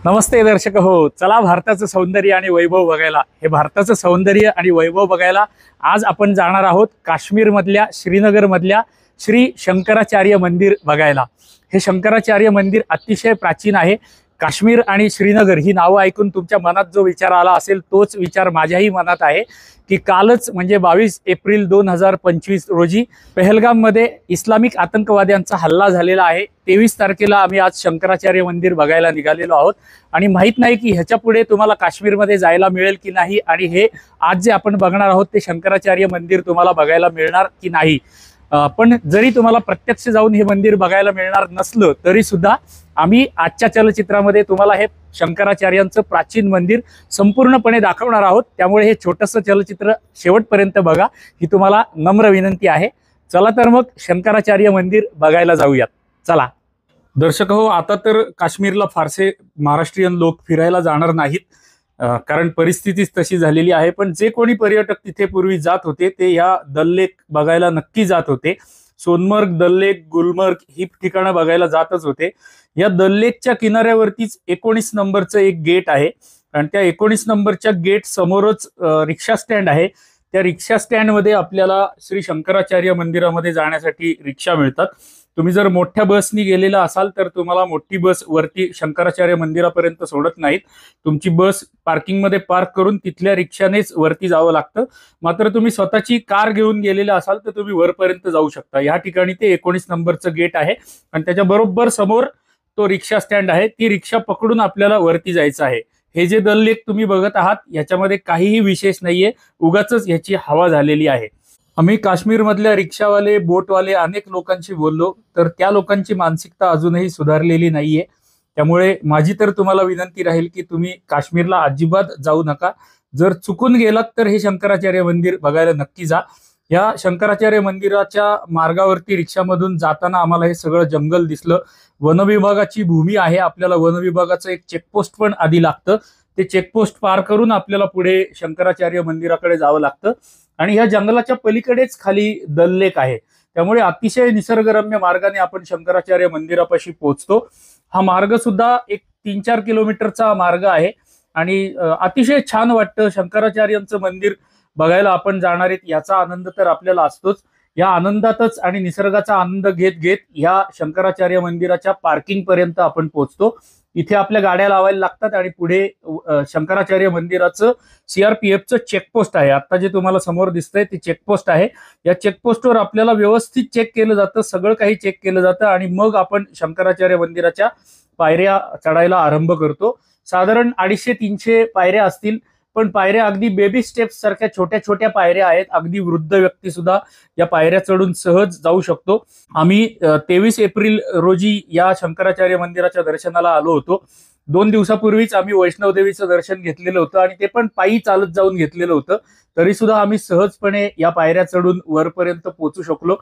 नमस्ते दर्शक हो, चला भारताचं सौंदर्य आणि वैभव बघायला. हे भारताचं सौंदर्य आणि वैभव बघायला आज आपण जाणार आहोत काश्मीर मधल्या श्रीनगर मधल्या श्री शंकराचार्य मंदिर बघायला. हे शंकराचार्य मंदिर अतिशय प्राचीन आहे. काश्मीर आणि श्रीनगर ही नावं ऐकून तुमच्या मनात जो विचार आला असेल तोच विचार माझ्याही मनात आहे की कालच म्हणजे 22 एप्रिल 2025 रोजी पहलगाममध्ये इस्लामिक आतंकवाद्यांचा हल्ला झालेला आहे. 23 तारखेला आम्ही आज शंकराचार्य मंदिर बघायला निघालेलो आहोत आणि माहित नाही की ह्याच्या पुढे तुम्हाला काश्मीरमध्ये जायला मिळेल की नाही आणि हे आज जे आपण बघणार आहोत ते शंकराचार्य मंदिर तुम्हाला बघायला मिळणार की नाही. पण जरी तुम्हाला प्रत्यक्ष जाऊन हे मंदिर बघायला मिळणार नसलं तरी सुद्धा आम्ही आजच्या चलचित्रामध्ये तुम्हाला हे शंकराचार्यांचं प्राचीन मंदिर संपूर्णपणे दाखवणार आहोत. त्यामुळे हे छोटंसं चलचित्र शेवटपर्यंत बघा ही तुम्हाला नम्र विनंती आहे. चला तर मग शंकराचार्य मंदिर बघायला जाऊयात. चला दर्शक हो, आता तर काश्मीरला फारसे महाराष्ट्रीयन लोक फिरायला जाणार नाहीत कारण परिस्थितीच तशी झालेली आहे. पण जे कोणी पर्यटक तिथे पूर्वी जात होते ते या दल लेक बघायला नक्की जात होते. सोनमर्ग, दल लेक, गुलमर्ग ही ठिकाणं बघायला जातच होते. या दल लेकच्या किनाऱ्यावरतीच 19 नंबरचं एक गेट आहे आणि त्या 19 नंबरच्या गेट समोरच रिक्षा स्टँड आहे. त्या रिक्षा स्टँडमध्ये आपल्याला श्री शंकराचार्य मंदिरामध्ये जाण्यासाठी रिक्षा मिळतात. तुम्ही जर मोठ्या बसनी गेलेला असाल तर तुम्हाला मोठी बस वरती शंकराचार्य मंदिरापर्यंत सोडत नाहीत. तुमची बस पार्किंगमध्ये पार्क करून तिथल्या रिक्षानेच वरती जावं लागतं. मात्र तुम्ही स्वतःची कार घेऊन गेलेला असाल तर तुम्ही वरपर्यंत जाऊ शकता. या ठिकाणी ते 19 नंबरचं गेट आहे आणि त्याच्या बरोबर समोर तो रिक्षा स्टँड आहे. ती रिक्षा पकडून आपल्याला वरती जायचं आहे. हे जे दल लेक तुम्ही बघत आहात याच्यामध्ये काहीही विशेष नाहीये, उगाचच याची हवा झालेली आहे. आम्ही काश्मीरमधल्या रिक्षावाले, बोटवाले अनेक लोकांशी बोललो तर त्या लोकांची मानसिकता अजूनही सुधारलेली नाहीये. त्यामुळे माझी तर तुम्हाला विनंती राहील की तुम्ही काश्मीरला अजिबात जाऊ नका. जर चुकून गेलात तर हे शंकराचार्य मंदिर बघायला नक्की जा. या शंकराचार्य मंदिराच्या मार्गावरती रिक्षामधून जाताना आम्हाला हे सगळं जंगल दिसलं. वनविभागाची भूमी आहे. आपल्याला वनविभागाचं एक चेकपोस्ट पण आधी लागतं. ते चेकपोस्ट पार करून आपल्याला पुढे शंकराचार्य मंदिराकडे जावं लागतं आणि ह्या जंगलाच्या पलीकडेच खाली दल लेक आहे. त्यामुळे अतिशय निसर्गरम्य मार्गाने आपण शंकराचार्य मंदिरापाशी पोहोचतो. हा मार्ग सुद्धा एक 3-4 किलोमीटरचा मार्ग आहे आणि अतिशय छान वाटतं. शंकराचार्यांचं मंदिर बघायला आपण जाणार आहेत याचा आनंद तर आपल्याला असतोच. या आनंदातच आणि निसर्गाचा आनंद घेत घेत या शंकराचार्य मंदिराच्या पार्किंग पर्यंत आपण पोहोचतो. इथे आपल्या गाड्या लावायला लागतात आणि पुढे शंकराचार्य मंदिराचं CRPFचं चेकपोस्ट आहे. आता जे तुम्हाला समोर दिसतंय ते चेकपोस्ट आहे. या चेकपोस्टवर आपल्याला व्यवस्थित चेक केलं जातं, सगळं काही चेक केलं जातं आणि मग आपण शंकराचार्य मंदिराच्या पायऱ्या चढायला आरंभ करतो. साधारण 250-300 पायऱ्या असतील, पण पायऱ्या अगदी बेबी स्टेप्स सारख्या छोट्या छोट्या पायऱ्या आहेत. अगदी वृद्ध व्यक्ती सुद्धा या पायऱ्या चढून सहज जाऊ शकतो. आम्ही 23 एप्रिल रोजी या शंकराचार्य मंदिराच्या दर्शनाला आलो होतो. 2 दिवसापूर्वीच आम्ही वैष्णवदेवीचं दर्शन घेतलेलं होतं आणि ते पण पायी चालत जाऊन घेतलेलं होतं. तरी सुद्धा आम्ही सहजपणे या पायऱ्या चढून वरपर्यंत पोहोचू शकलो.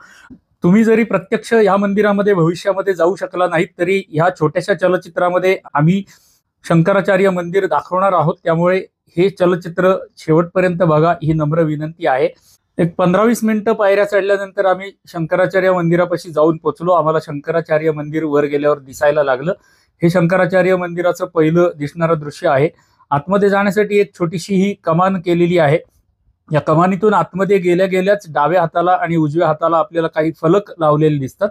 तुम्ही जरी प्रत्यक्ष या मंदिरामध्ये भविष्यामध्ये जाऊ शकला नाहीत तरी ह्या छोट्याशा चलचित्रामध्ये आम्ही शंकराचार्य मंदिर दाखवणार आहोत. त्यामुळे हे चलचित्र शेवटपर्यंत बघा ही नम्र विनंती आहे. एक 15-20 मिनिटं पायऱ्या चढल्यानंतर आम्ही शंकराचार्य मंदिरापाशी जाऊन पोहोचलो. आम्हाला शंकराचार्य मंदिर वर गेल्यावर दिसायला लागलं. हे शंकराचार्य मंदिराचं पहिलं दिसणारं दृश्य आहे. आतमध्ये जाण्यासाठी एक छोटीशी ही कमान केलेली आहे. या कमानीतून आतमध्ये गेल्या गेल्याच डाव्या हाताला आणि उजव्या हाताला आपल्याला काही फलक लावलेले दिसतात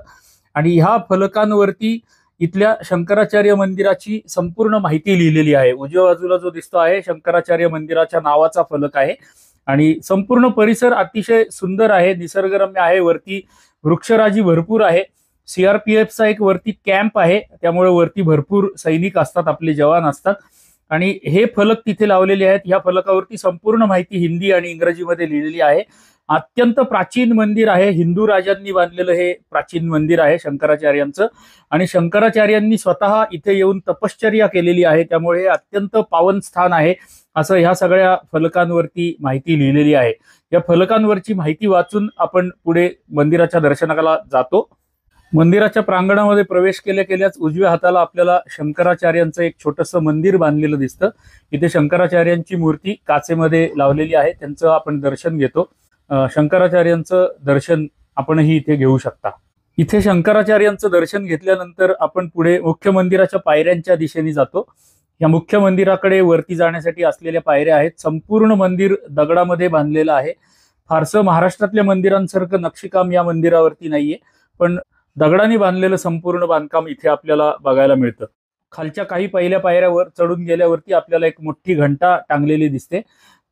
आणि ह्या फलकांवरती इथल्या शंकराचार्य मंदिराची संपूर्ण माहिती लिहिलेली आहे. उजव्या बाजूला जो दिसतो आहे शंकराचार्य मंदिराच्या नावाचा फलक आहे आणि संपूर्ण परिसर अतिशय सुंदर आहे, निसर्गरम्य आहे. वरती वृक्षराजी भरपूर आहे. CRPFचा एक वरती कॅम्प आहे, त्यामुळे वरती भरपूर सैनिक असतात, आपले जवान असतात आणि हे फलक तिथे लावलेले आहेत. या फलकावरती संपूर्ण माहिती हिंदी आणि इंग्रजीमध्ये लिहिलेली आहे. अत्यंत प्राचीन मंदिर आहे. हिंदू राजांनी बांधलेलं हे प्राचीन मंदिर आहे शंकराचार्यांचं आणि शंकराचार्यांनी स्वतः इथे येऊन तपश्चर्या केलेली आहे. त्यामुळे हे अत्यंत पावन स्थान आहे असं ह्या सगळ्या फलकांवरती माहिती लिहिलेली आहे. या फलकांवरची माहिती वाचून आपण पुढे मंदिराच्या दर्शनाला जातो. मंदिराच्या प्रांगणामध्ये प्रवेश केल्याच उजव्या हाताला आपल्याला शंकराचार्यांचं एक छोटंसं मंदिर बांधलेलं दिसतं. इथे शंकराचार्यांची मूर्ती काचेमध्ये लावलेली आहे, त्यांचं आपण दर्शन घेतो. शंकराचार्यांचं दर्शन आपणही इथे घेऊ शकता. इथे शंकराचार्यांचं दर्शन घेतल्यानंतर आपण पुढे मुख्य मंदिराच्या पायऱ्यांच्या दिशेने जातो. या मुख्य मंदिराकडे वरती जाण्यासाठी असलेल्या पायऱ्या आहेत. संपूर्ण मंदिर दगडामध्ये बांधलेलं आहे. फारसं महाराष्ट्रातल्या मंदिरांसारखं नक्षीकाम या मंदिरावरती नाहीये, पण दगडाने बांधलेलं संपूर्ण बांधकाम इथे आपल्याला बघायला मिळतं. खालच्या काही पहिल्या पायऱ्यावर चढून गेल्यावरती आपल्याला एक मोठी घंटा टांगलेली दिसते.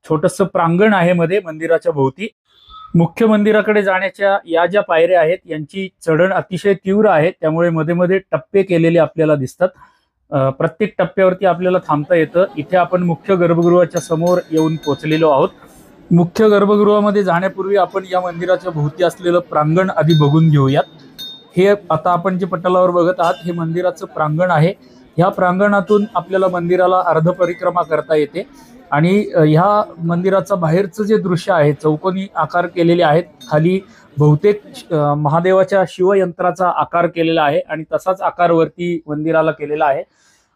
छोटंसं प्रांगण आहे मध्ये मंदिराच्या भोवती. मुख्य मंदिराकडे जाण्याच्या या ज्या पायऱ्या आहेत यांची चढण अतिशय तीव्र आहे, त्यामुळे मध्ये मध्ये टप्पे केलेले आपल्याला दिसतात. प्रत्येक टप्प्यावरती आपल्याला थांबता येतं. इथे आपण मुख्य गर्भगृहाच्या समोर येऊन पोहोचलेलो आहोत. मुख्य गर्भगृहामध्ये जाण्यापूर्वी आपण या मंदिराच्या भोवती असलेलं प्रांगण आधी बघून घेऊयात. हे आता आपण जे पटलावर बघत आहात हे मंदिराचं प्रांगण आहे. ह्या प्रांगणातून आपल्याला मंदिराला अर्धपरिक्रमा करता येते आणि ह्या मंदिराचा बाहेरचं जे दृश्य आहे चौकोनी आकार केलेले आहेत. खाली बहुतेक महादेवाच्या शिवयंत्राचा आकार केलेला आहे आणि तसाच आकार वरती मंदिराला केलेला आहे.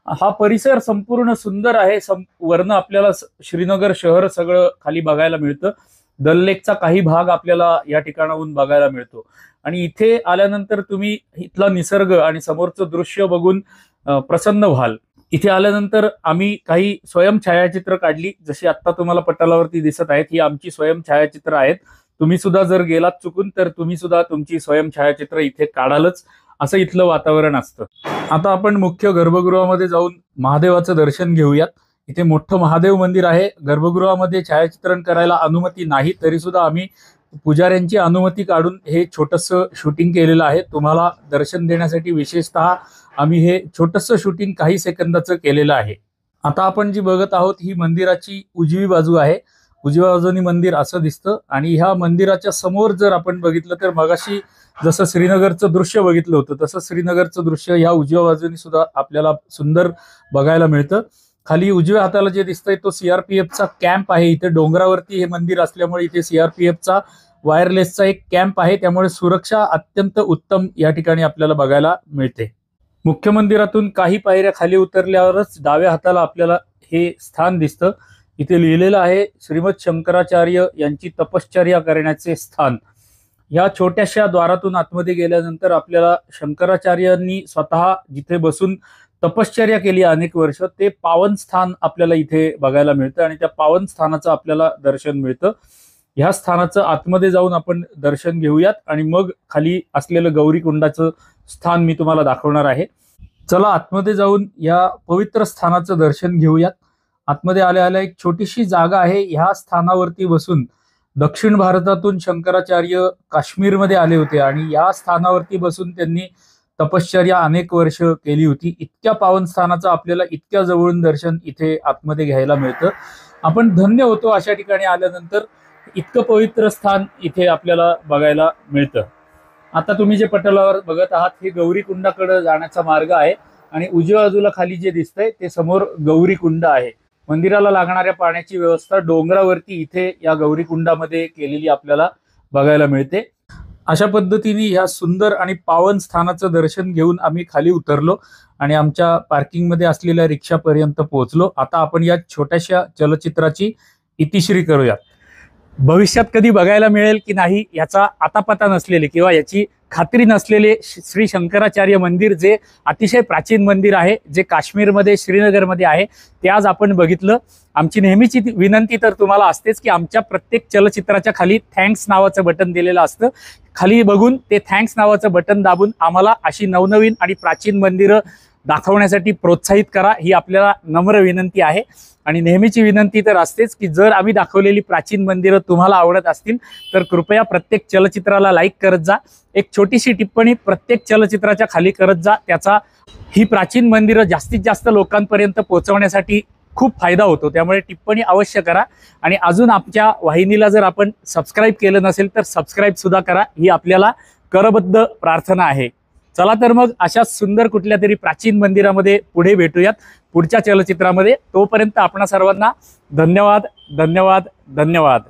हा परिसर संपूर्ण सुंदर आहे. वरनं आपल्याला श्रीनगर शहर सगळं खाली बघायला मिळतं. दल लेकचा काही भाग आपल्याला या ठिकाणाहून बघायला मिळतो आणि इथे आल्यानंतर तुम्ही इथला निसर्ग आणि समोरचं दृश्य बघून प्रसन्न व्हाल. इथे आल्यानंतर आम्ही काही स्वयं छायाचित्र काढली, जशी आता तुम्हाला पटलावरती दिसत आहेत. ही आमची स्वयं छायाचित्र आहेत. तुम्ही सुद्धा जर गेलात चुकून तर तुम्ही सुद्धा तुमची स्वयं छायाचित्र इथे काढालच, असं इथलं वातावरण असतं. आता आपण मुख्य गर्भगृहामध्ये जाऊन महादेवाचं दर्शन घेऊयात. इथे मोठं महादेव मंदिर आहे. गर्भगृहामध्ये छायाचित्रण करायला अनुमती नाही, तरी सुद्धा आम्ही पुजाऱ्यांची अनुमती काढून हे छोटंसं शूटिंग केलेलं आहे. तुम्हाला दर्शन देण्यासाठी विशेषतः आम्ही हे छोटंसं शूटिंग काही सेकंदाचं केलेलं आहे. आता आपण जी बघत आहोत ही मंदिराची उजवी बाजू आहे. उजव्या बाजूनी मंदिर असं दिसतं आणि ह्या मंदिराच्या समोर जर आपण बघितलं तर मगाशी जसं श्रीनगरचं दृश्य बघितलं होतं तसं श्रीनगरचं दृश्य ह्या उजव्या बाजूनी सुद्धा आपल्याला सुंदर बघायला मिळतं. खाली उजव्या हाताला जे दिसतंय तो सीआरपीएफचा कॅम्प आहे. इथे डोंगरावरती हे मंदिर असल्यामुळे इथे सीआरपीएफचा वायरलेसचा एक कॅम्प आहे, त्यामुळे सुरक्षा अत्यंत उत्तम या ठिकाणी आपल्याला बघायला मिळते. मुख्य मंदिरातून काही पायऱ्या खाली उतरल्यावरच डाव्या हाताला आपल्याला हे स्थान दिसतं. इथे लिहिलेलं आहे श्रीमद शंकराचार्य यांची तपश्चर्या करण्याचे स्थान. या छोट्याशा द्वारातून आतमध्ये गेल्यानंतर आपल्याला शंकराचार्यांनी स्वतः जिथे बसून तपश्चर्या केली अनेक वर्ष, ते पावन स्थान आपल्याला इथे बघायला मिळतं आणि त्या पावन स्थानाचं आपल्याला दर्शन मिळतं. ह्या स्थानाचं आतमध्ये जाऊन आपण दर्शन घेऊयात आणि मग खाली असलेलं गौरीकुंडाचं स्थान मी तुम्हाला दाखवणार आहे. चला आतमध्ये जाऊन या पवित्र स्थानाचं दर्शन घेऊयात. आतमध्ये आल्या आल्या एक छोटीशी जागा आहे. ह्या स्थानावरती बसून दक्षिण भारतातून शंकराचार्य काश्मीरमध्ये आले होते आणि या स्थानावरती बसून त्यांनी तपश्चर्या अनेक वर्ष केली होती. इतक्या पावन स्थानाचं आपल्याला इतक्या जवळून दर्शन इथे आतमध्ये घ्यायला मिळतं. आपण धन्य होतो अशा ठिकाणी आल्यानंतर. इतकं पवित्र स्थान इथे आपल्याला बघायला मिळतं. आता तुम्ही जे पटलावर बघत आहात हे गौरीकुंडाकडे जाण्याचा मार्ग आहे आणि उजव्या बाजूला खाली जे दिसतंय ते समोर गौरीकुंड आहे. मंदिराला लागणाऱ्या पाण्याची व्यवस्था डोंगरावरती इथे या गौरीकुंडामध्ये केलेली आपल्याला बघायला मिळते. अशा पद्धतीने ह्या सुंदर आणि पावन स्थानाचं दर्शन घेऊन आम्ही खाली उतरलो आणि आमच्या पार्किंगमध्ये असलेल्या रिक्षापर्यंत पोहोचलो. आता आपण या छोट्याशा चलचित्राची इतिश्री करूयात. भविष्यात कधी बघायला मिळेल की नाही याचा आता पता नसलेले किंवा याची खात्री नसलेले श्री शंकराचार्य मंदिर, जे अतिशय प्राचीन मंदिर आहे, जे काश्मीरमध्ये श्रीनगरमध्ये आहे, ते आज आपण बघितलं. आमची नेहमीची विनंती तर तुम्हाला असतेच की आमच्या प्रत्येक चलचित्राच्या खाली थँक्स नावाचं बटन दिलेलं असतं. खाली बघून ते थँक्स नावाचं बटन दाबून आम्हाला अशी नवनवीन आणि प्राचीन मंदिरं दाखवण्यासाठी प्रोत्साहित करा, ही आपल्याला नम्र विनंती आहे. आणि नेहमीची विनंती तर असतेच की जर आम्ही दाखवलेली प्राचीन मंदिरं तुम्हाला आवडत असतील तर कृपया प्रत्येक चलचित्राला लाईक करत जा. एक छोटीशी टिप्पणी प्रत्येक चलचित्राच्या खाली करत जा. त्याचा ही प्राचीन मंदिरं जास्तीत जास्त लोकांपर्यंत पोहोचवण्यासाठी खूप फायदा होतो. त्यामुळे टिप्पणी अवश्य करा आणि अजून आमच्या वाहिनीला जर आपण सबस्क्राईब केलं नसेल तर सबस्क्राईब सुद्धा करा, ही आपल्याला करबद्ध प्रार्थना आहे. चला तर मग अशा सुंदर कुठल्या तरी प्राचीन मंदिरामध्ये पुढे भेटूयात पुढच्या चलचित्रामध्ये. तोपर्यंत आपणा सर्वांना धन्यवाद धन्यवाद धन्यवाद.